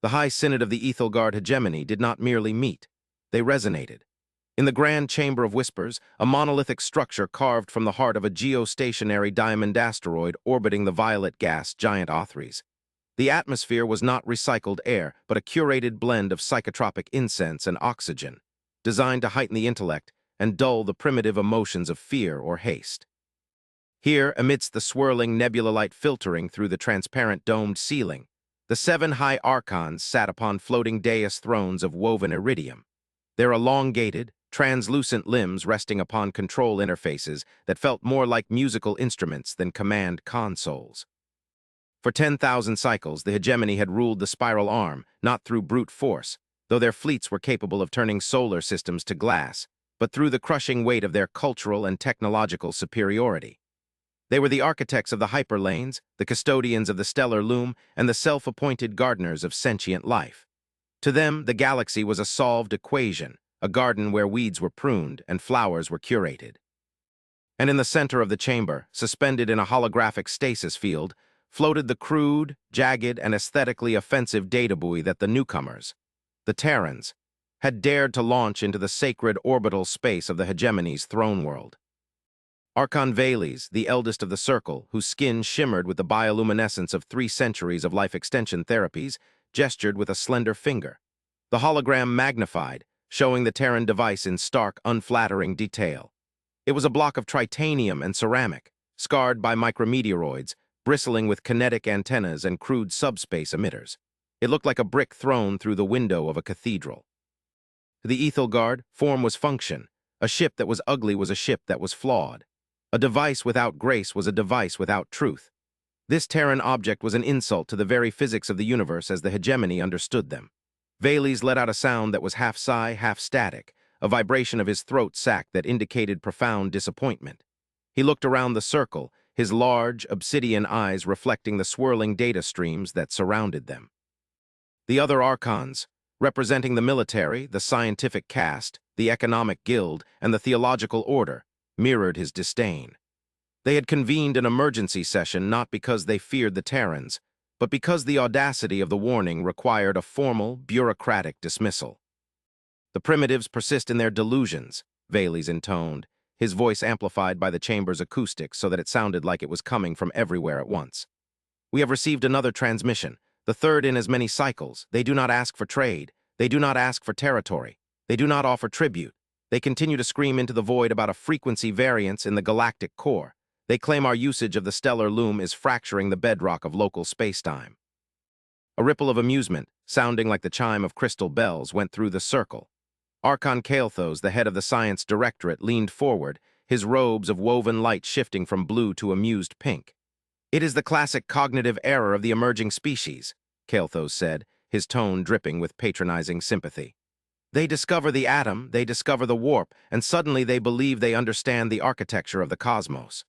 The High Synod of the Ethelgard hegemony did not merely meet. They resonated. In the Grand Chamber of Whispers, a monolithic structure carved from the heart of a geostationary diamond asteroid orbiting the violet gas giant Othries. The atmosphere was not recycled air, but a curated blend of psychotropic incense and oxygen, designed to heighten the intellect and dull the primitive emotions of fear or haste. Here, amidst the swirling nebula light filtering through the transparent domed ceiling, the 7 high archons sat upon floating dais thrones of woven iridium, their elongated, translucent limbs resting upon control interfaces that felt more like musical instruments than command consoles. For 10,000 cycles, the hegemony had ruled the spiral arm, not through brute force, though their fleets were capable of turning solar systems to glass, but through the crushing weight of their cultural and technological superiority. They were the architects of the hyperlanes, the custodians of the stellar loom, and the self-appointed gardeners of sentient life. To them, the galaxy was a solved equation, a garden where weeds were pruned and flowers were curated. And in the center of the chamber, suspended in a holographic stasis field, floated the crude, jagged, and aesthetically offensive data buoy that the newcomers, the Terrans, had dared to launch into the sacred orbital space of the hegemony's throne world. Archon Vales, the eldest of the Circle, whose skin shimmered with the bioluminescence of 3 centuries of life extension therapies, gestured with a slender finger. The hologram magnified, showing the Terran device in stark, unflattering detail. It was a block of tritanium and ceramic, scarred by micrometeoroids, bristling with kinetic antennas and crude subspace emitters. It looked like a brick thrown through the window of a cathedral. To the Ethelgard, form was function. A ship that was ugly was a ship that was flawed. A device without grace was a device without truth. This Terran object was an insult to the very physics of the universe as the hegemony understood them. Vales let out a sound that was half sigh, half static, a vibration of his throat sac that indicated profound disappointment. He looked around the circle, his large, obsidian eyes reflecting the swirling data streams that surrounded them. The other archons, representing the military, the scientific caste, the economic guild, and the theological order, mirrored his disdain. They had convened an emergency session not because they feared the Terrans, but because the audacity of the warning required a formal, bureaucratic dismissal. The primitives persist in their delusions, Vales intoned, his voice amplified by the chamber's acoustics so that it sounded like it was coming from everywhere at once. We have received another transmission, the third in as many cycles. They do not ask for trade. They do not ask for territory. They do not offer tribute. They continue to scream into the void about a frequency variance in the galactic core. They claim our usage of the stellar loom is fracturing the bedrock of local spacetime. A ripple of amusement, sounding like the chime of crystal bells, went through the circle. Archon Kael'thas, the head of the science directorate, leaned forward, his robes of woven light shifting from blue to amused pink. "It is the classic cognitive error of the emerging species," Kael'thas said, his tone dripping with patronizing sympathy. "They discover the atom, they discover the warp, and suddenly they believe they understand the architecture of the cosmos.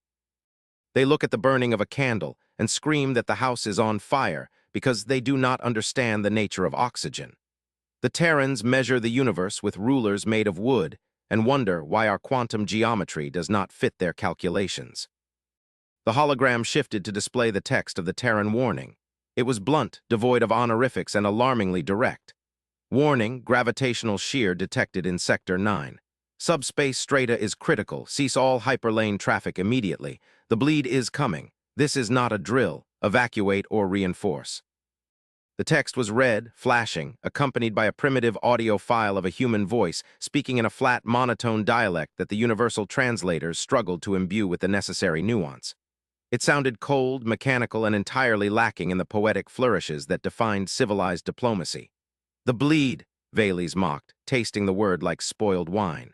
They look at the burning of a candle and scream that the house is on fire because they do not understand the nature of oxygen. The Terrans measure the universe with rulers made of wood and wonder why our quantum geometry does not fit their calculations." The hologram shifted to display the text of the Terran warning. It was blunt, devoid of honorifics, and alarmingly direct. Warning, gravitational shear detected in Sector 9. Subspace strata is critical. Cease all hyperlane traffic immediately. The bleed is coming. This is not a drill. Evacuate or reinforce. The text was read, flashing, accompanied by a primitive audio file of a human voice speaking in a flat, monotone dialect that the universal translators struggled to imbue with the necessary nuance. It sounded cold, mechanical, and entirely lacking in the poetic flourishes that defined civilized diplomacy. "The bleed," Vales mocked, tasting the word like spoiled wine.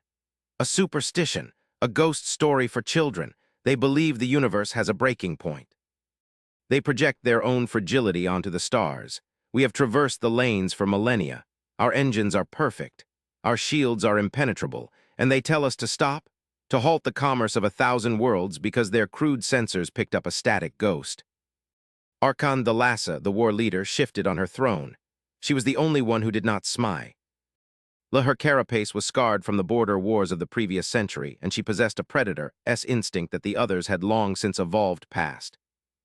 "A superstition, a ghost story for children. They believe the universe has a breaking point. They project their own fragility onto the stars. We have traversed the lanes for millennia. Our engines are perfect. Our shields are impenetrable. And they tell us to stop? To halt the commerce of 1,000 worlds because their crude sensors picked up a static ghost." Archon Thalassa, the war leader, shifted on her throne. She was the only one who did not smile. Her carapace was scarred from the border wars of the previous century, and she possessed a predator's instinct that the others had long since evolved past.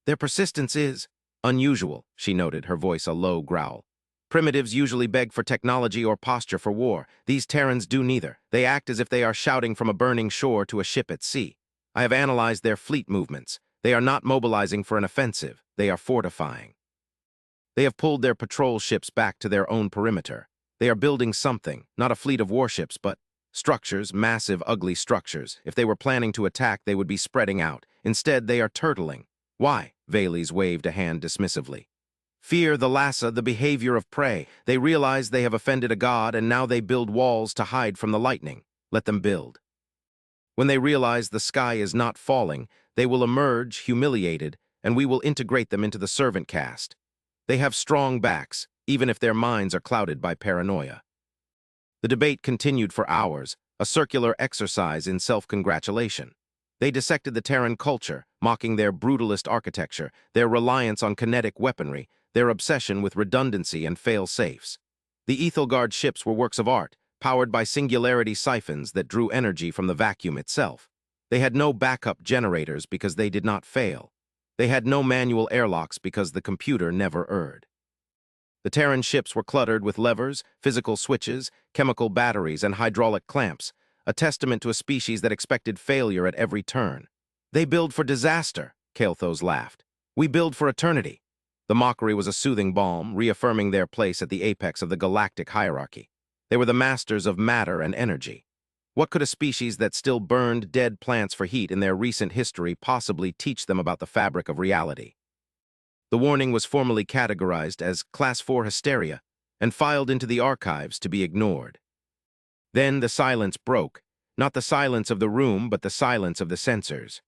"Their persistence is unusual," she noted, her voice a low growl. Primitives usually beg for technology or posture for war. These Terrans do neither. They act as if they are shouting from a burning shore to a ship at sea. I have analyzed their fleet movements. They are not mobilizing for an offensive. They are fortifying. They have pulled their patrol ships back to their own perimeter. They are building something, not a fleet of warships, but structures, massive, ugly structures. If they were planning to attack, they would be spreading out. Instead, they are turtling. Why? Vales waved a hand dismissively. Fear, the Lhasa, the behavior of prey. They realize they have offended a god, and now they build walls to hide from the lightning. Let them build. When they realize the sky is not falling, they will emerge, humiliated, and we will integrate them into the servant caste. They have strong backs, even if their minds are clouded by paranoia. The debate continued for hours, a circular exercise in self-congratulation. They dissected the Terran culture, mocking their brutalist architecture, their reliance on kinetic weaponry, their obsession with redundancy and fail-safes. The Ethelgard ships were works of art, powered by singularity siphons that drew energy from the vacuum itself. They had no backup generators because they did not fail. They had no manual airlocks because the computer never erred. The Terran ships were cluttered with levers, physical switches, chemical batteries, and hydraulic clamps, a testament to a species that expected failure at every turn. They build for disaster, Kael'thas laughed. We build for eternity. The mockery was a soothing balm, reaffirming their place at the apex of the galactic hierarchy. They were the masters of matter and energy. What could a species that still burned dead plants for heat in their recent history possibly teach them about the fabric of reality? The warning was formally categorized as Class 4 hysteria and filed into the archives to be ignored. Then the silence broke, not the silence of the room, but the silence of the sensors.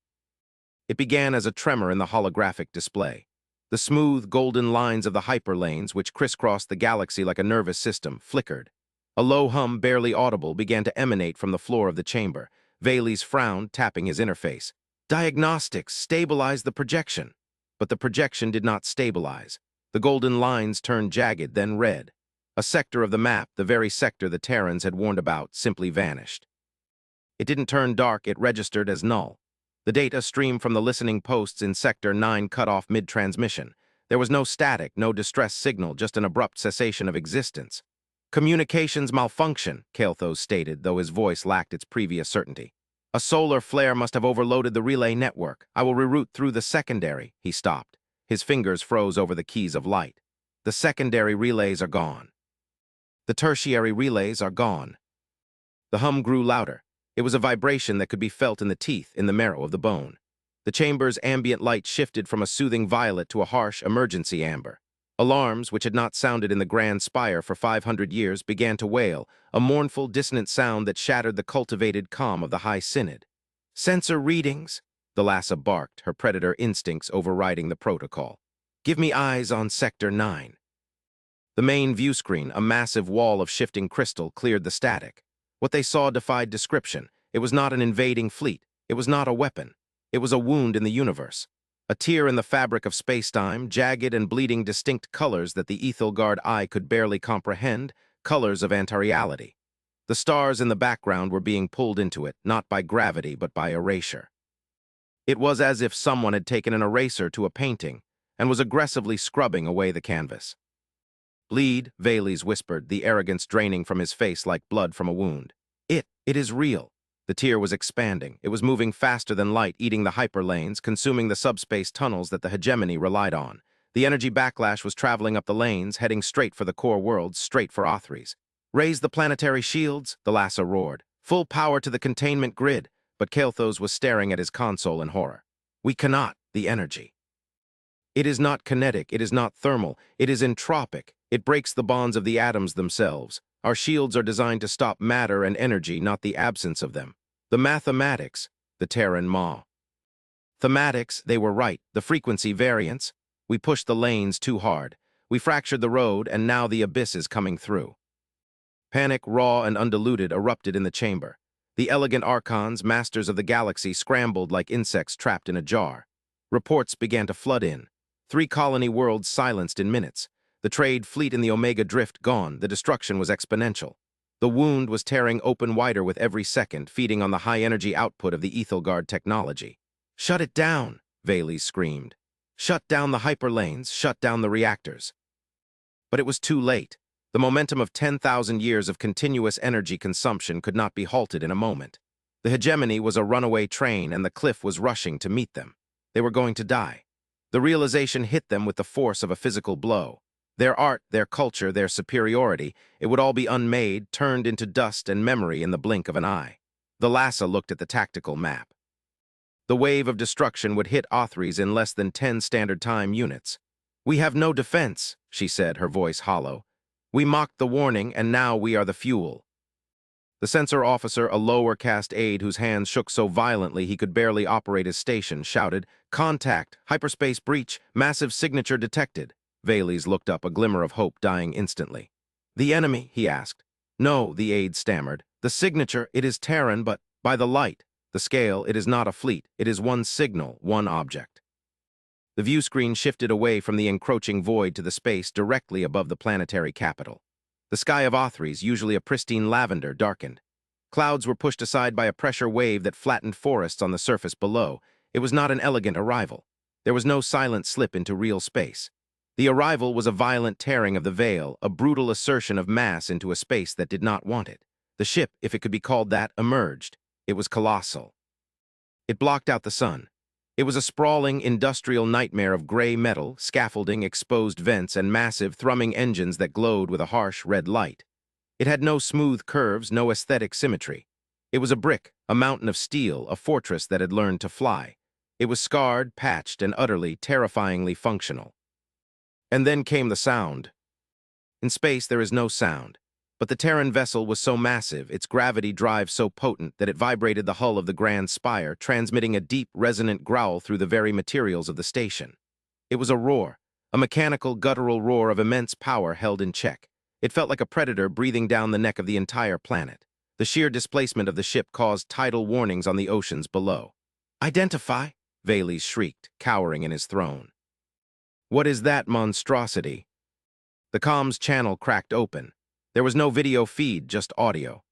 It began as a tremor in the holographic display. The smooth, golden lines of the hyperlanes, which crisscrossed the galaxy like a nervous system, flickered. A low hum, barely audible, began to emanate from the floor of the chamber. Vales frowned, tapping his interface. Diagnostics, stabilize the projection. But the projection did not stabilize. The golden lines turned jagged, then red. A sector of the map, the very sector the Terrans had warned about, simply vanished. It didn't turn dark, it registered as null. The data stream from the listening posts in Sector 9 cut off mid-transmission. There was no static, no distress signal, just an abrupt cessation of existence. Communications malfunction, Kael'thas stated, though his voice lacked its previous certainty. A solar flare must have overloaded the relay network. I will reroute through the secondary. He stopped. His fingers froze over the keys of light. The secondary relays are gone. The tertiary relays are gone. The hum grew louder. It was a vibration that could be felt in the teeth, in the marrow of the bone. The chamber's ambient light shifted from a soothing violet to a harsh emergency amber. Alarms, which had not sounded in the Grand Spire for 500 years, began to wail, a mournful, dissonant sound that shattered the cultivated calm of the High Synod. Sensor readings, the Lhasa barked, her predator instincts overriding the protocol. Give me eyes on Sector 9. The main view screen, a massive wall of shifting crystal, cleared the static. What they saw defied description. It was not an invading fleet. It was not a weapon. It was a wound in the universe. A tear in the fabric of space-time, jagged and bleeding distinct colors that the Ethelgard eye could barely comprehend, colors of anti-reality. The stars in the background were being pulled into it, not by gravity but by erasure. It was as if someone had taken an eraser to a painting and was aggressively scrubbing away the canvas. Bleed, Vales whispered, the arrogance draining from his face like blood from a wound. It is real. The tear was expanding. It was moving faster than light, eating the hyperlanes, consuming the subspace tunnels that the hegemony relied on. The energy backlash was traveling up the lanes, heading straight for the core worlds, straight for Othries. Raise the planetary shields, the Lhasa roared. Full power to the containment grid, but Kael'thas was staring at his console in horror. We cannot, the energy. It is not kinetic, it is not thermal, it is entropic. It breaks the bonds of the atoms themselves. Our shields are designed to stop matter and energy, not the absence of them. The mathematics, the Terran maw. Thematics, they were right, the frequency variance. We pushed the lanes too hard. We fractured the road, and now the abyss is coming through. Panic, raw and undiluted, erupted in the chamber. The elegant archons, masters of the galaxy, scrambled like insects trapped in a jar. Reports began to flood in. 3 colony worlds silenced in minutes. The trade fleet in the Omega Drift gone, the destruction was exponential. The wound was tearing open wider with every second, feeding on the high-energy output of the Ethelgard technology. Shut it down, Vales screamed. Shut down the hyperlanes, shut down the reactors. But it was too late. The momentum of 10,000 years of continuous energy consumption could not be halted in a moment. The hegemony was a runaway train, and the cliff was rushing to meet them. They were going to die. The realization hit them with the force of a physical blow. Their art, their culture, their superiority, it would all be unmade, turned into dust and memory in the blink of an eye. The Lhasa looked at the tactical map. The wave of destruction would hit Othries in less than 10 standard time units. "We have no defense," she said, her voice hollow. "We mocked the warning, and now we are the fuel." The sensor officer, a lower-caste aide whose hands shook so violently he could barely operate his station, shouted, "Contact! Hyperspace breach! Massive signature detected!" Vales looked up, a glimmer of hope dying instantly. "The enemy?" he asked. "No," the aide stammered. "The signature, it is Terran, but by the light. The scale, it is not a fleet. It is one signal, one object." The view screen shifted away from the encroaching void to the space directly above the planetary capital. The sky of Othries, usually a pristine lavender, darkened. Clouds were pushed aside by a pressure wave that flattened forests on the surface below. It was not an elegant arrival. There was no silent slip into real space. The arrival was a violent tearing of the veil, a brutal assertion of mass into a space that did not want it. The ship, if it could be called that, emerged. It was colossal. It blocked out the sun. It was a sprawling, industrial nightmare of gray metal, scaffolding, exposed vents, and massive, thrumming engines that glowed with a harsh red light. It had no smooth curves, no aesthetic symmetry. It was a brick, a mountain of steel, a fortress that had learned to fly. It was scarred, patched, and utterly, terrifyingly functional. And then came the sound. In space, there is no sound. But the Terran vessel was so massive, its gravity drive so potent that it vibrated the hull of the grand spire, transmitting a deep, resonant growl through the very materials of the station. It was a roar, a mechanical, guttural roar of immense power held in check. It felt like a predator breathing down the neck of the entire planet. The sheer displacement of the ship caused tidal warnings on the oceans below. "Identify!" Vales shrieked, cowering in his throne. "What is that monstrosity?" The comms channel cracked open. There was no video feed, just audio.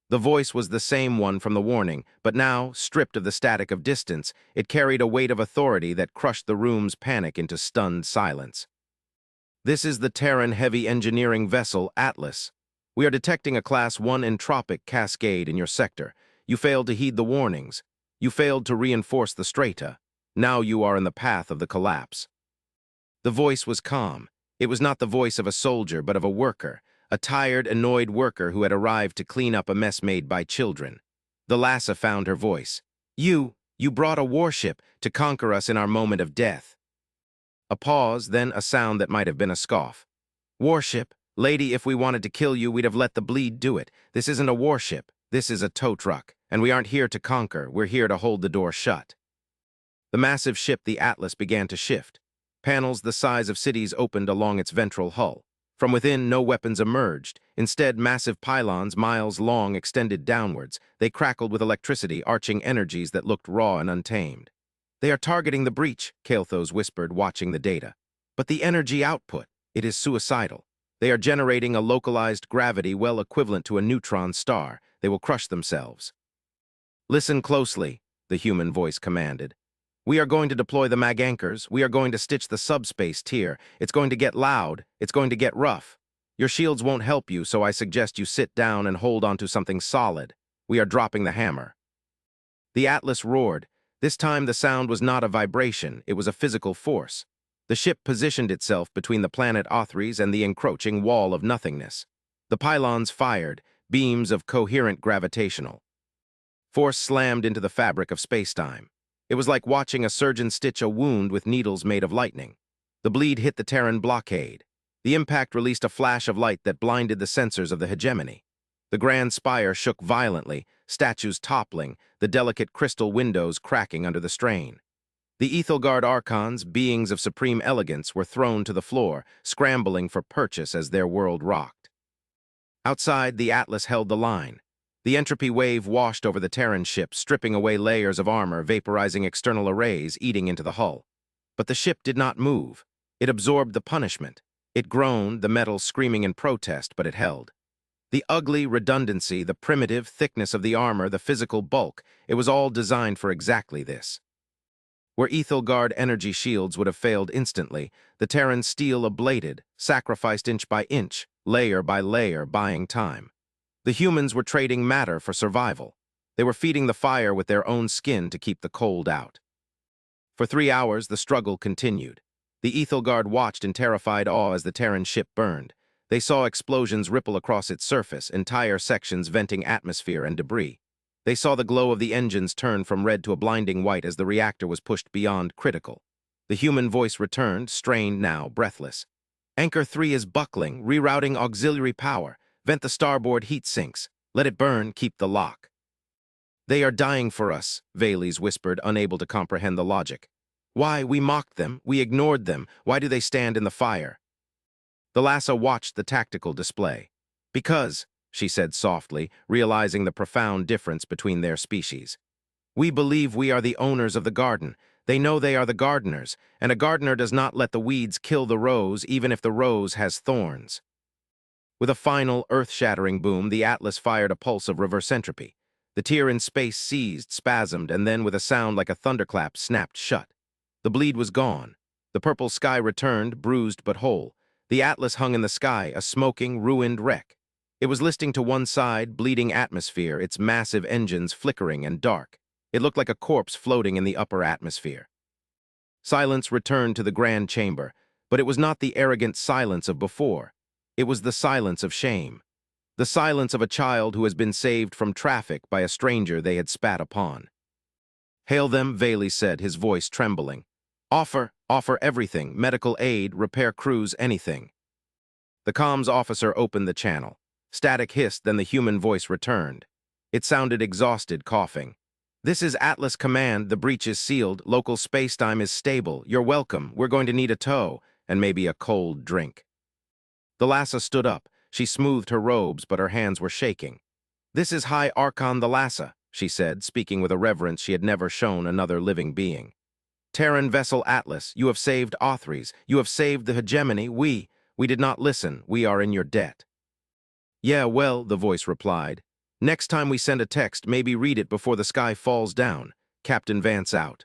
The voice was the same one from the warning, but now, stripped of the static of distance, it carried a weight of authority that crushed the room's panic into stunned silence. "This is the Terran heavy engineering vessel, Atlas. We are detecting a Class 1 entropic cascade in your sector. You failed to heed the warnings. You failed to reinforce the strata. Now you are in the path of the collapse." The voice was calm. It was not the voice of a soldier, but of a worker. A tired, annoyed worker who had arrived to clean up a mess made by children. The Lhasa found her voice. You brought a warship to conquer us in our moment of death." A pause, then a sound that might have been a scoff. "Warship? Lady, if we wanted to kill you, we'd have let the bleed do it. This isn't a warship. This is a tow truck. And we aren't here to conquer. We're here to hold the door shut." The massive ship, the Atlas, began to shift. Panels the size of cities opened along its ventral hull. From within, no weapons emerged. Instead, massive pylons, miles long, extended downwards. They crackled with electricity, arching energies that looked raw and untamed. "They are targeting the breach," Kael'thas whispered, watching the data. "But the energy output, it is suicidal. They are generating a localized gravity well equivalent to a neutron star. They will crush themselves." "Listen closely," the human voice commanded. "We are going to deploy the mag anchors. We are going to stitch the subspace tier. It's going to get loud. It's going to get rough. Your shields won't help you, so I suggest you sit down and hold onto something solid. We are dropping the hammer." The Atlas roared. This time the sound was not a vibration, it was a physical force. The ship positioned itself between the planet Othries and the encroaching wall of nothingness. The pylons fired, beams of coherent gravitational force slammed into the fabric of spacetime. It was like watching a surgeon stitch a wound with needles made of lightning. The bleed hit the Terran blockade. The impact released a flash of light that blinded the sensors of the hegemony. The grand spire shook violently, statues toppling, the delicate crystal windows cracking under the strain. The Ethelgard archons, beings of supreme elegance, were thrown to the floor, scrambling for purchase as their world rocked. Outside, the Atlas held the line. The entropy wave washed over the Terran ship, stripping away layers of armor, vaporizing external arrays, eating into the hull. But the ship did not move. It absorbed the punishment. It groaned, the metal screaming in protest, but it held. The ugly redundancy, the primitive thickness of the armor, the physical bulk, it was all designed for exactly this. Where Ethelgard energy shields would have failed instantly, the Terran steel ablated, sacrificed inch by inch, layer by layer, buying time. The humans were trading matter for survival. They were feeding the fire with their own skin to keep the cold out. For 3 hours, the struggle continued. The Ethelgard watched in terrified awe as the Terran ship burned. They saw explosions ripple across its surface, entire sections venting atmosphere and debris. They saw the glow of the engines turn from red to a blinding white as the reactor was pushed beyond critical. The human voice returned, strained now, breathless. Anchor 3 is buckling, rerouting auxiliary power. Vent the starboard heat sinks. Let it burn, keep the lock. They are dying for us, Valles whispered, unable to comprehend the logic. Why, we mocked them, we ignored them. Why do they stand in the fire? The Lhasa watched the tactical display. Because, she said softly, realizing the profound difference between their species. We believe we are the owners of the garden. They know they are the gardeners, and a gardener does not let the weeds kill the rose even if the rose has thorns. With a final, earth-shattering boom, the Atlas fired a pulse of reverse entropy. The tier in space seized, spasmed, and then with a sound like a thunderclap snapped shut. The bleed was gone. The purple sky returned, bruised but whole. The Atlas hung in the sky, a smoking, ruined wreck. It was listing to one side, bleeding atmosphere, its massive engines flickering and dark. It looked like a corpse floating in the upper atmosphere. Silence returned to the grand chamber, but it was not the arrogant silence of before. It was the silence of shame. The silence of a child who has been saved from traffic by a stranger they had spat upon. Hail them, Valles said, his voice trembling. Offer everything, medical aid, repair crews, anything. The comms officer opened the channel. Static hissed, then the human voice returned. It sounded exhausted, coughing. This is Atlas Command, the breach is sealed, local spacetime is stable, you're welcome, we're going to need a tow, and maybe a cold drink. The Lhasa stood up. She smoothed her robes, but her hands were shaking. This is High Archon the Lhasa, she said, speaking with a reverence she had never shown another living being. Terran vessel Atlas, you have saved Authries, you have saved the hegemony, we did not listen, we are in your debt. Yeah, well, the voice replied. Next time we send a text, maybe read it before the sky falls down. Captain Vance out.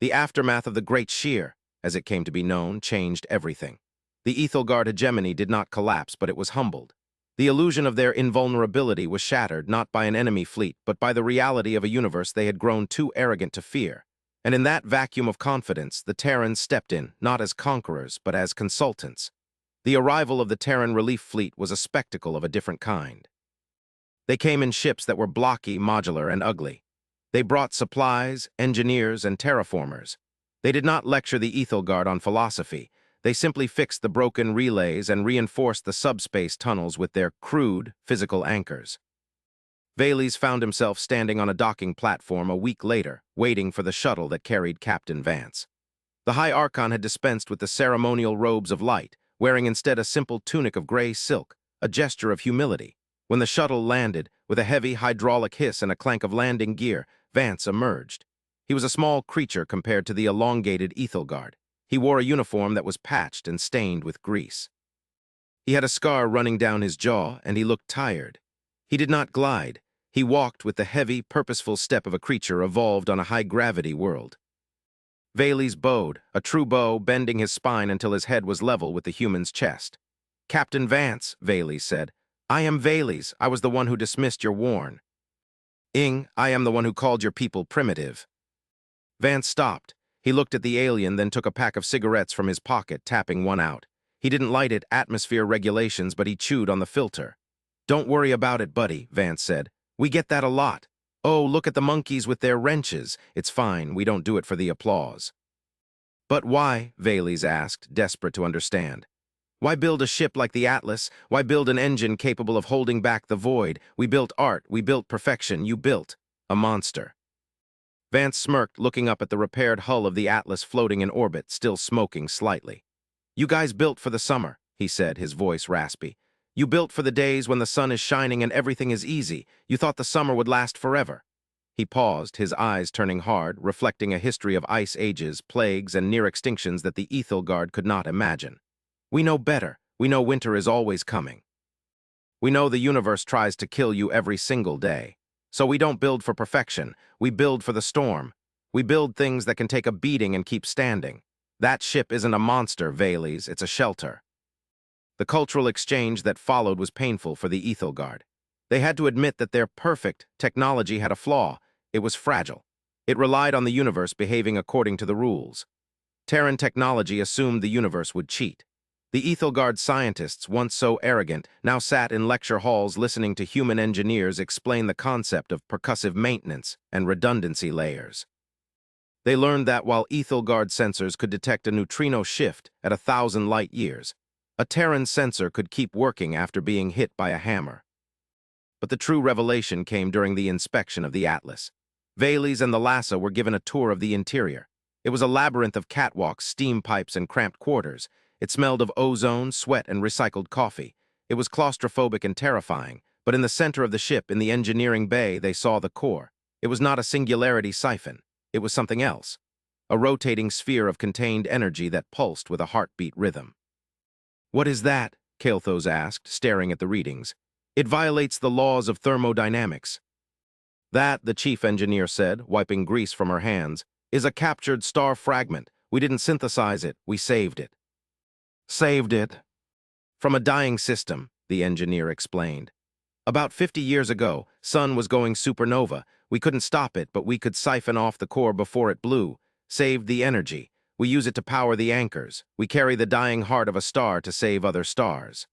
The aftermath of the Great Shear, as it came to be known, changed everything. The Ethelgard hegemony did not collapse, but it was humbled. The illusion of their invulnerability was shattered not by an enemy fleet, but by the reality of a universe they had grown too arrogant to fear. And in that vacuum of confidence, the Terrans stepped in, not as conquerors, but as consultants. The arrival of the Terran relief fleet was a spectacle of a different kind. They came in ships that were blocky, modular, and ugly. They brought supplies, engineers, and terraformers. They did not lecture the Ethelgard on philosophy. They simply fixed the broken relays and reinforced the subspace tunnels with their crude, physical anchors. Valles found himself standing on a docking platform a week later, waiting for the shuttle that carried Captain Vance. The High Archon had dispensed with the ceremonial robes of light, wearing instead a simple tunic of gray silk, a gesture of humility. When the shuttle landed, with a heavy hydraulic hiss and a clank of landing gear, Vance emerged. He was a small creature compared to the elongated Ethelgard. He wore a uniform that was patched and stained with grease. He had a scar running down his jaw, and he looked tired. He did not glide. He walked with the heavy, purposeful step of a creature evolved on a high-gravity world. Valles bowed, a true bow, bending his spine until his head was level with the human's chest. Captain Vance, Valles said. I am Valles. I was the one who dismissed your warn. I am the one who called your people primitive. Vance stopped. He looked at the alien, then took a pack of cigarettes from his pocket, tapping one out. He didn't light it, atmosphere regulations, but he chewed on the filter. Don't worry about it, buddy, Vance said. We get that a lot. Oh, look at the monkeys with their wrenches. It's fine, we don't do it for the applause. But why? Valles asked, desperate to understand. Why build a ship like the Atlas? Why build an engine capable of holding back the void? We built art, we built perfection, you built a monster. Vance smirked, looking up at the repaired hull of the Atlas floating in orbit, still smoking slightly. You guys built for the summer, he said, his voice raspy. You built for the days when the sun is shining and everything is easy. You thought the summer would last forever. He paused, his eyes turning hard, reflecting a history of ice ages, plagues, and near extinctions that the Ethelgard could not imagine. We know better. We know winter is always coming. We know the universe tries to kill you every single day. So we don't build for perfection. We build for the storm. We build things that can take a beating and keep standing. That ship isn't a monster, Vales, it's a shelter. The cultural exchange that followed was painful for the Ethelgard. They had to admit that their perfect technology had a flaw. It was fragile. It relied on the universe behaving according to the rules. Terran technology assumed the universe would cheat. The Ethelgard scientists, once so arrogant, now sat in lecture halls listening to human engineers explain the concept of percussive maintenance and redundancy layers. They learned that while Ethelgard sensors could detect a neutrino shift at 1,000 light-years, a Terran sensor could keep working after being hit by a hammer. But the true revelation came during the inspection of the Atlas. Vales and the Lhasa were given a tour of the interior. It was a labyrinth of catwalks, steam pipes, and cramped quarters. It smelled of ozone, sweat, and recycled coffee. It was claustrophobic and terrifying, but in the center of the ship, in the engineering bay, they saw the core. It was not a singularity siphon. It was something else. A rotating sphere of contained energy that pulsed with a heartbeat rhythm. "What is that?" Kael'thas asked, staring at the readings. "It violates the laws of thermodynamics." "That," the chief engineer said, wiping grease from her hands, "is a captured star fragment. We didn't synthesize it, we saved it." "Saved it?" "From a dying system," the engineer explained. "About 50 years ago, Sun was going supernova. We couldn't stop it, but we could siphon off the core before it blew. Saved the energy. We use it to power the anchors. We carry the dying heart of a star to save other stars."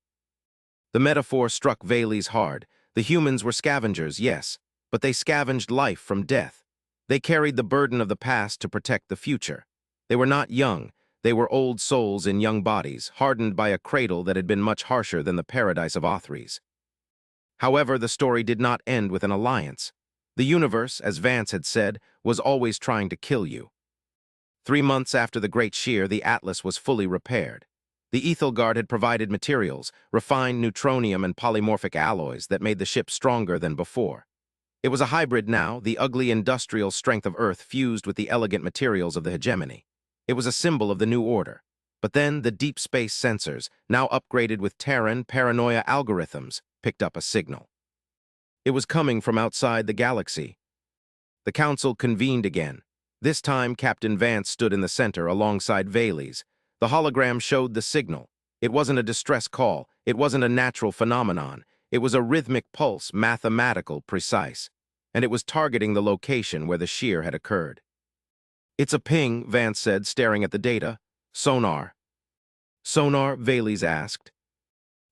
The metaphor struck Vales hard. The humans were scavengers, yes, but they scavenged life from death. They carried the burden of the past to protect the future. They were not young. They were old souls in young bodies, hardened by a cradle that had been much harsher than the paradise of Othries. However, the story did not end with an alliance. The universe, as Vance had said, was always trying to kill you. 3 months after the Great Shear, the Atlas was fully repaired. The Ethelgard had provided materials, refined neutronium and polymorphic alloys that made the ship stronger than before. It was a hybrid now, the ugly industrial strength of Earth fused with the elegant materials of the hegemony. It was a symbol of the new order. But then the deep space sensors, now upgraded with Terran paranoia algorithms, picked up a signal. It was coming from outside the galaxy. The council convened again. This time, Captain Vance stood in the center alongside Vales. The hologram showed the signal. It wasn't a distress call. It wasn't a natural phenomenon. It was a rhythmic pulse, mathematical, precise. And it was targeting the location where the shear had occurred. "It's a ping," Vance said, staring at the data. "Sonar." "Sonar?" Vales asked.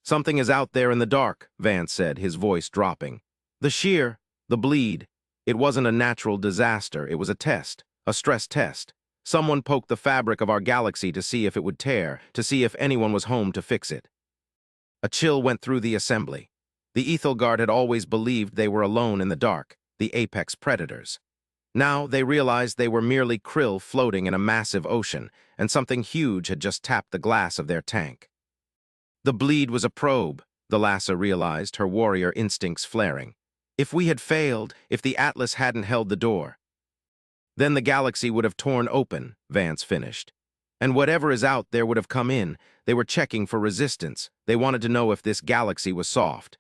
"Something is out there in the dark," Vance said, his voice dropping. "The shear, the bleed. It wasn't a natural disaster. It was a test, a stress test. Someone poked the fabric of our galaxy to see if it would tear, to see if anyone was home to fix it." A chill went through the assembly. The Ethelgard had always believed they were alone in the dark, the apex predators. Now they realized they were merely krill floating in a massive ocean, and something huge had just tapped the glass of their tank. The bleed was a probe, the Lhasa realized, her warrior instincts flaring. If we had failed, if the Atlas hadn't held the door, then the galaxy would have torn open, Vance finished. And whatever is out there would have come in. They were checking for resistance. They wanted to know if this galaxy was soft.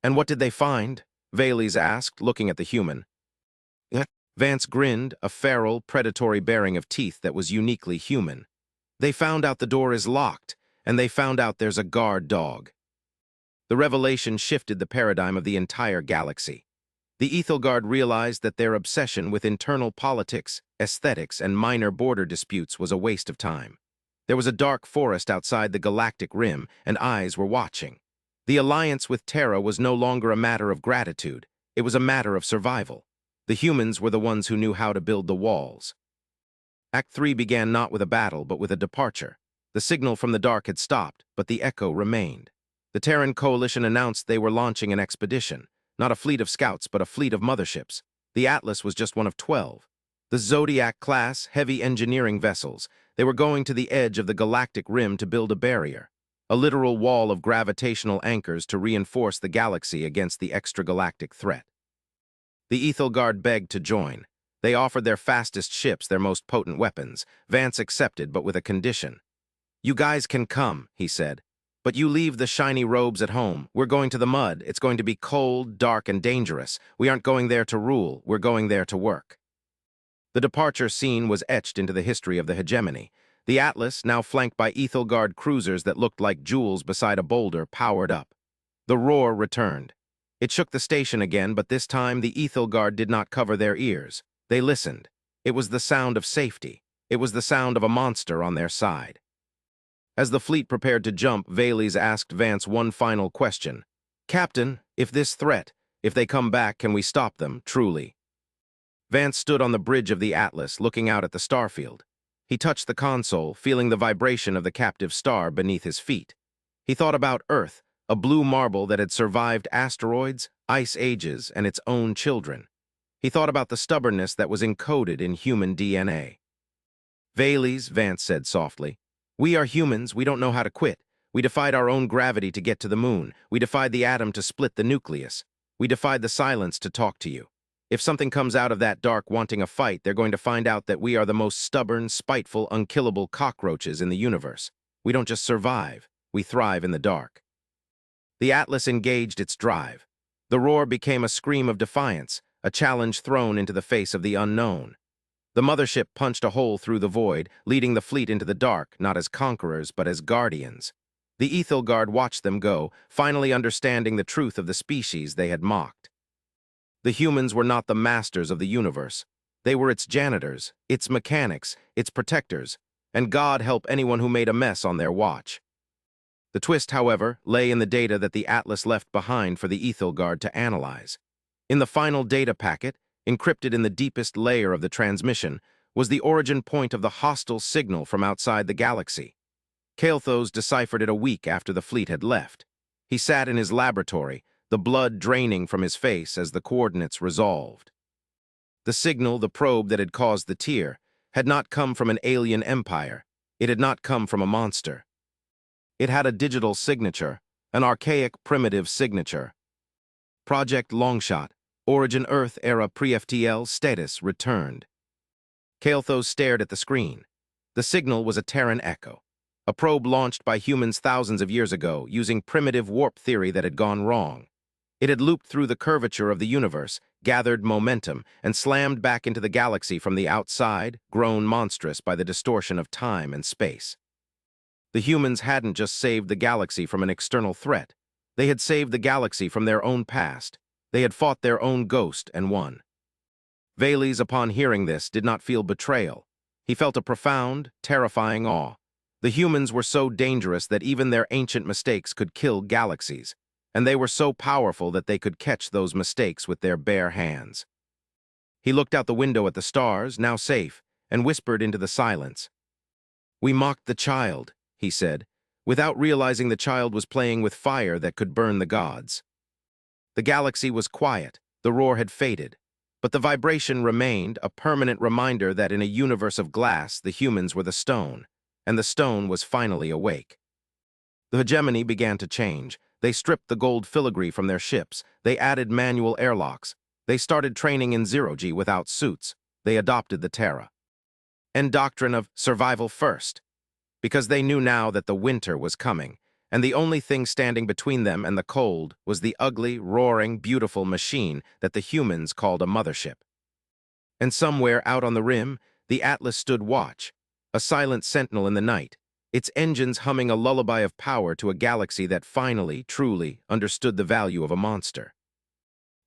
"And what did they find?" Vales asked, looking at the human. Vance grinned, a feral, predatory baring of teeth that was uniquely human. "They found out the door is locked, and they found out there's a guard dog." The revelation shifted the paradigm of the entire galaxy. The Ethelgard realized that their obsession with internal politics, aesthetics, and minor border disputes was a waste of time. There was a dark forest outside the galactic rim, and eyes were watching. The alliance with Terra was no longer a matter of gratitude. It was a matter of survival. The humans were the ones who knew how to build the walls. Act 3 began not with a battle, but with a departure. The signal from the dark had stopped, but the echo remained. The Terran coalition announced they were launching an expedition. Not a fleet of scouts, but a fleet of motherships. The Atlas was just one of 12. The Zodiac-class, heavy engineering vessels. They were going to the edge of the galactic rim to build a barrier. A literal wall of gravitational anchors to reinforce the galaxy against the extragalactic threat. The Ethelgard begged to join. They offered their fastest ships, their most potent weapons. Vance accepted, but with a condition. "You guys can come," he said. "But you leave the shiny robes at home. We're going to the mud. It's going to be cold, dark, and dangerous. We aren't going there to rule. We're going there to work." The departure scene was etched into the history of the hegemony. The Atlas, now flanked by Ethelgard cruisers that looked like jewels beside a boulder, powered up. The roar returned. It shook the station again, but this time the Ethelgard did not cover their ears. They listened. It was the sound of safety. It was the sound of a monster on their side. As the fleet prepared to jump, Valles asked Vance one final question. "Captain, if they come back, can we stop them, truly?" Vance stood on the bridge of the Atlas, looking out at the starfield. He touched the console, feeling the vibration of the captive star beneath his feet. He thought about Earth, a blue marble that had survived asteroids, ice ages, and its own children. He thought about the stubbornness that was encoded in human DNA. "Valles," Vance said softly, "we are humans, we don't know how to quit. We defied our own gravity to get to the moon. We defied the atom to split the nucleus. We defied the silence to talk to you. If something comes out of that dark wanting a fight, they're going to find out that we are the most stubborn, spiteful, unkillable cockroaches in the universe. We don't just survive, we thrive in the dark." The Atlas engaged its drive. The roar became a scream of defiance, a challenge thrown into the face of the unknown. The mothership punched a hole through the void, leading the fleet into the dark, not as conquerors, but as guardians. The Ethelgard watched them go, finally understanding the truth of the species they had mocked. The humans were not the masters of the universe. They were its janitors, its mechanics, its protectors, and God help anyone who made a mess on their watch. The twist, however, lay in the data that the Atlas left behind for the Ethelgard to analyze. In the final data packet, encrypted in the deepest layer of the transmission, was the origin point of the hostile signal from outside the galaxy. Kael'thas deciphered it a week after the fleet had left. He sat in his laboratory, the blood draining from his face as the coordinates resolved. The signal, the probe that had caused the tear, had not come from an alien empire. It had not come from a monster. It had a digital signature, an archaic, primitive signature. Project Longshot, Origin Earth Era Pre-FTL Status Returned. Kael'thas stared at the screen. The signal was a Terran echo, a probe launched by humans thousands of years ago using primitive warp theory that had gone wrong. It had looped through the curvature of the universe, gathered momentum, and slammed back into the galaxy from the outside, grown monstrous by the distortion of time and space. The humans hadn't just saved the galaxy from an external threat. They had saved the galaxy from their own past. They had fought their own ghost and won. Valles, upon hearing this, did not feel betrayal. He felt a profound, terrifying awe. The humans were so dangerous that even their ancient mistakes could kill galaxies, and they were so powerful that they could catch those mistakes with their bare hands. He looked out the window at the stars, now safe, and whispered into the silence. "We mocked the child," he said, without realizing the child was playing with fire that could burn the gods. The galaxy was quiet, the roar had faded, but the vibration remained, a permanent reminder that in a universe of glass, the humans were the stone, and the stone was finally awake. The hegemony began to change. They stripped the gold filigree from their ships. They added manual airlocks. They started training in zero-G without suits. They adopted the Terra and doctrine of survival first, because they knew now that the winter was coming, and the only thing standing between them and the cold was the ugly, roaring, beautiful machine that the humans called a mothership. And somewhere out on the rim, the Atlas stood watch, a silent sentinel in the night, its engines humming a lullaby of power to a galaxy that finally, truly, understood the value of a monster.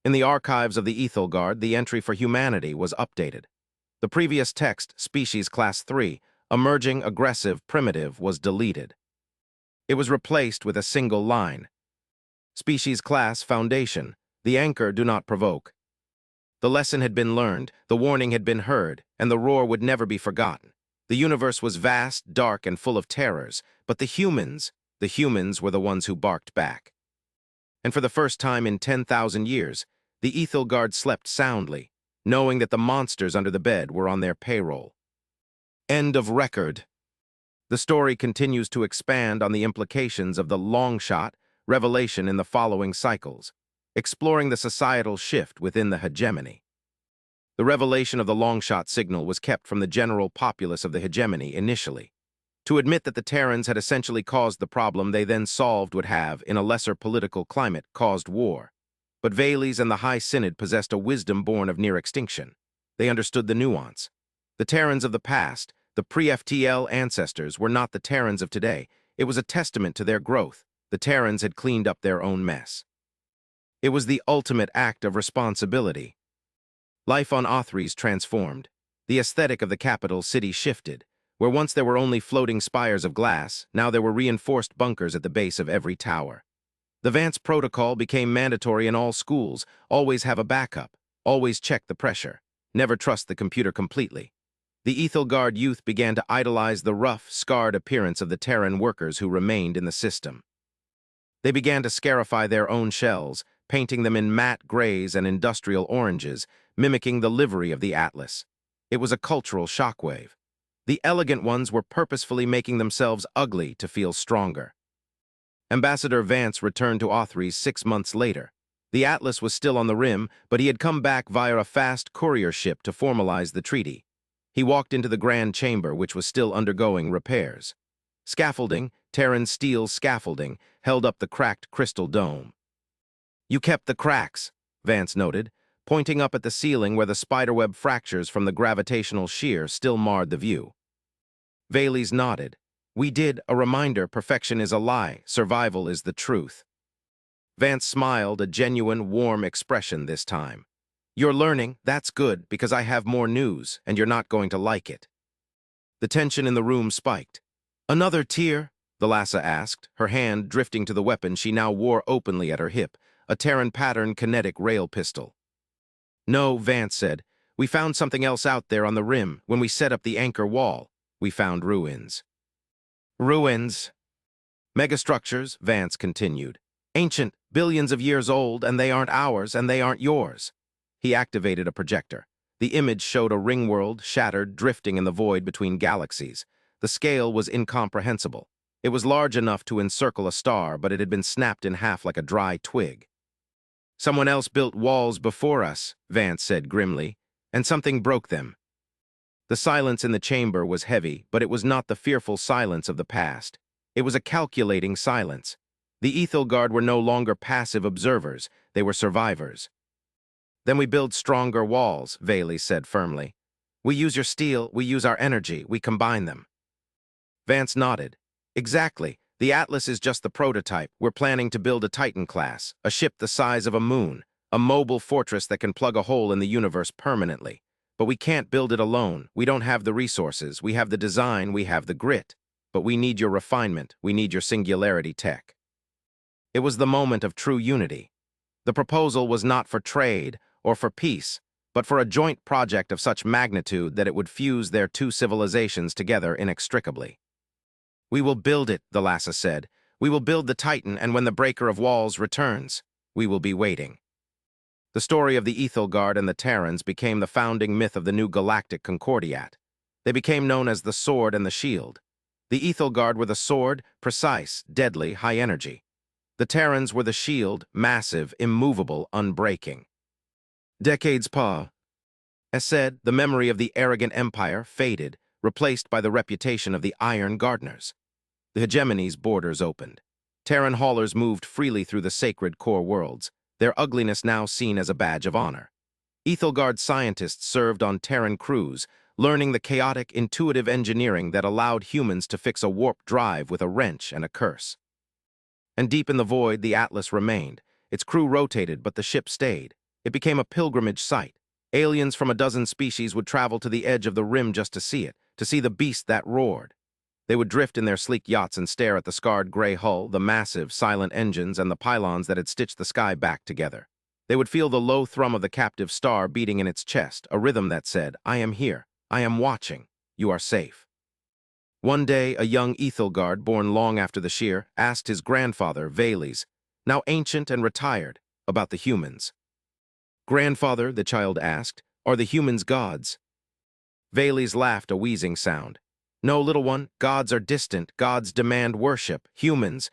In the archives of the Ethelgard, the entry for humanity was updated. The previous text, Species Class 3, Emerging Aggressive Primitive, was deleted. It was replaced with a single line. Species Class Foundation, the anchor do not provoke. The lesson had been learned, the warning had been heard, and the roar would never be forgotten. The universe was vast, dark, and full of terrors, but the humans were the ones who barked back. And for the first time in 10,000 years, the Ethelgard slept soundly, knowing that the monsters under the bed were on their payroll. End of record. The story continues to expand on the implications of the long-shot revelation in the following cycles, exploring the societal shift within the hegemony. The revelation of the long-shot signal was kept from the general populace of the hegemony initially. To admit that the Terrans had essentially caused the problem they then solved would have, in a lesser political climate, caused war. But Valles and the High Synod possessed a wisdom born of near extinction. They understood the nuance. The Terrans of the past, the pre-FTL ancestors, were not the Terrans of today. It was a testament to their growth. The Terrans had cleaned up their own mess. It was the ultimate act of responsibility. Life on Othries transformed. The aesthetic of the capital city shifted. Where once there were only floating spires of glass, now there were reinforced bunkers at the base of every tower. The Vance Protocol became mandatory in all schools. Always have a backup. Always check the pressure. Never trust the computer completely. The Ethelgard youth began to idolize the rough, scarred appearance of the Terran workers who remained in the system. They began to scarify their own shells, painting them in matte grays and industrial oranges, mimicking the livery of the Atlas. It was a cultural shockwave. The elegant ones were purposefully making themselves ugly to feel stronger. Ambassador Vance returned to Othries 6 months later. The Atlas was still on the rim, but he had come back via a fast courier ship to formalize the treaty. He walked into the Grand Chamber, which was still undergoing repairs. Scaffolding, Terran steel scaffolding, held up the cracked crystal dome. "You kept the cracks," Vance noted, pointing up at the ceiling where the spiderweb fractures from the gravitational shear still marred the view. Valles nodded. "We did, a reminder perfection is a lie, survival is the truth." Vance smiled, a genuine, warm expression this time. "You're learning, that's good, because I have more news, and you're not going to like it." The tension in the room spiked. "Another tier?" the Lhasa asked, her hand drifting to the weapon she now wore openly at her hip, a Terran pattern kinetic rail pistol. "No," Vance said. "We found something else out there on the rim when we set up the anchor wall. We found ruins." "Ruins?" "Megastructures," Vance continued. "Ancient, billions of years old, and they aren't ours, and they aren't yours." He activated a projector. The image showed a ring world, shattered, drifting in the void between galaxies. The scale was incomprehensible. It was large enough to encircle a star, but it had been snapped in half like a dry twig. "Someone else built walls before us," Vance said grimly, "and something broke them." The silence in the chamber was heavy, but it was not the fearful silence of the past. It was a calculating silence. The Ethelgard were no longer passive observers, they were survivors. "Then we build stronger walls," Valles said firmly. "We use your steel, we use our energy, we combine them." Vance nodded. "Exactly. The Atlas is just the prototype. We're planning to build a Titan class, a ship the size of a moon, a mobile fortress that can plug a hole in the universe permanently. But we can't build it alone. We don't have the resources. We have the design, we have the grit. But we need your refinement. We need your singularity tech." It was the moment of true unity. The proposal was not for trade or for peace, but for a joint project of such magnitude that it would fuse their two civilizations together inextricably. "We will build it," the Lhasa said. "We will build the Titan, and when the breaker of walls returns, we will be waiting." The story of the Ethelgard and the Terrans became the founding myth of the new Galactic Concordiat. They became known as the Sword and the Shield. The Ethelgard were the sword, precise, deadly, high energy. The Terrans were the shield, massive, immovable, unbreaking. Decades passed. As said, the memory of the arrogant empire faded, replaced by the reputation of the Iron Gardeners. The hegemony's borders opened. Terran haulers moved freely through the sacred core worlds, their ugliness now seen as a badge of honor. Ethelgard scientists served on Terran crews, learning the chaotic, intuitive engineering that allowed humans to fix a warp drive with a wrench and a curse. And deep in the void, the Atlas remained. Its crew rotated, but the ship stayed. It became a pilgrimage site. Aliens from a dozen species would travel to the edge of the rim just to see it, to see the beast that roared. They would drift in their sleek yachts and stare at the scarred gray hull, the massive, silent engines, and the pylons that had stitched the sky back together. They would feel the low thrum of the captive star beating in its chest, a rhythm that said, "I am here. I am watching. You are safe." One day, a young Ethelgard, born long after the shear, asked his grandfather, Valles, now ancient and retired, about the humans. "Grandfather," the child asked, "are the humans gods?" Valles laughed, a wheezing sound. "No, little one, gods are distant. Gods demand worship. Humans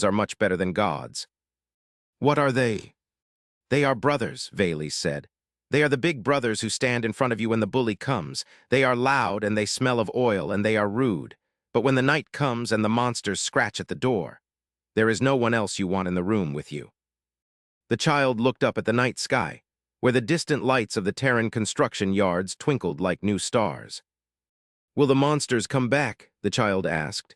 are much better than gods." "What are they?" "They are brothers," Valles said. "They are the big brothers who stand in front of you when the bully comes. They are loud and they smell of oil and they are rude. But when the night comes and the monsters scratch at the door, there is no one else you want in the room with you." The child looked up at the night sky. where the distant lights of the Terran construction yards twinkled like new stars. "Will the monsters come back?" the child asked.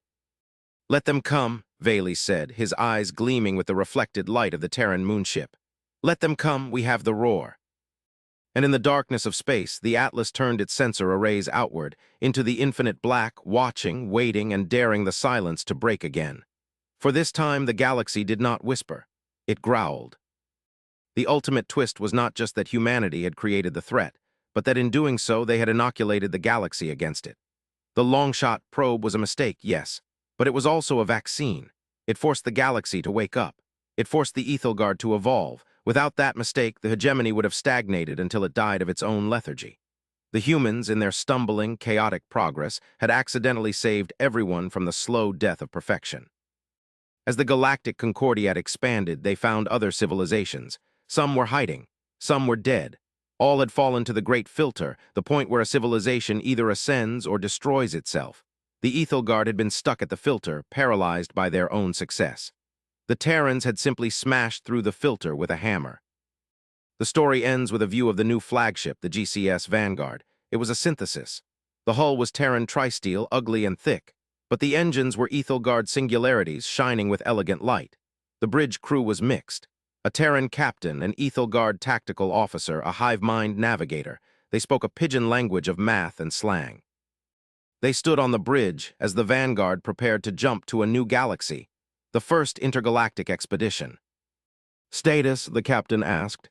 "Let them come," Valey said, his eyes gleaming with the reflected light of the Terran moonship. "Let them come, we have the roar." And in the darkness of space, the Atlas turned its sensor arrays outward, into the infinite black, watching, waiting, and daring the silence to break again. For this time, the galaxy did not whisper. It growled. The ultimate twist was not just that humanity had created the threat, but that in doing so, they had inoculated the galaxy against it. The long-shot probe was a mistake, yes, but it was also a vaccine. It forced the galaxy to wake up. It forced the Ethelgard to evolve. Without that mistake, the hegemony would have stagnated until it died of its own lethargy. The humans, in their stumbling, chaotic progress, had accidentally saved everyone from the slow death of perfection. As the Galactic Concordiat expanded, they found other civilizations. Some were hiding. Some were dead. All had fallen to the Great Filter, the point where a civilization either ascends or destroys itself. The Ethelgard had been stuck at the filter, paralyzed by their own success. The Terrans had simply smashed through the filter with a hammer. The story ends with a view of the new flagship, the GCS Vanguard. It was a synthesis. The hull was Terran tri-steel, ugly and thick, but the engines were Ethelgard singularities shining with elegant light. The bridge crew was mixed. A Terran captain, an Ethelgard tactical officer, a hive-mind navigator. They spoke a pidgin language of math and slang. They stood on the bridge as the Vanguard prepared to jump to a new galaxy, the first intergalactic expedition. "Status?" the captain asked.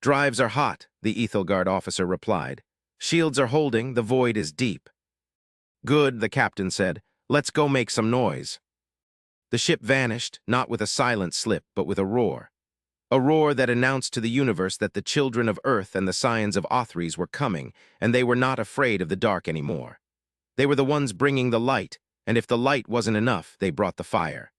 "Drives are hot," the Ethelgard officer replied. "Shields are holding, the void is deep." "Good," the captain said. "Let's go make some noise." The ship vanished, not with a silent slip, but with a roar. A roar that announced to the universe that the children of Earth and the scions of Othries were coming, and they were not afraid of the dark anymore. They were the ones bringing the light, and if the light wasn't enough, they brought the fire.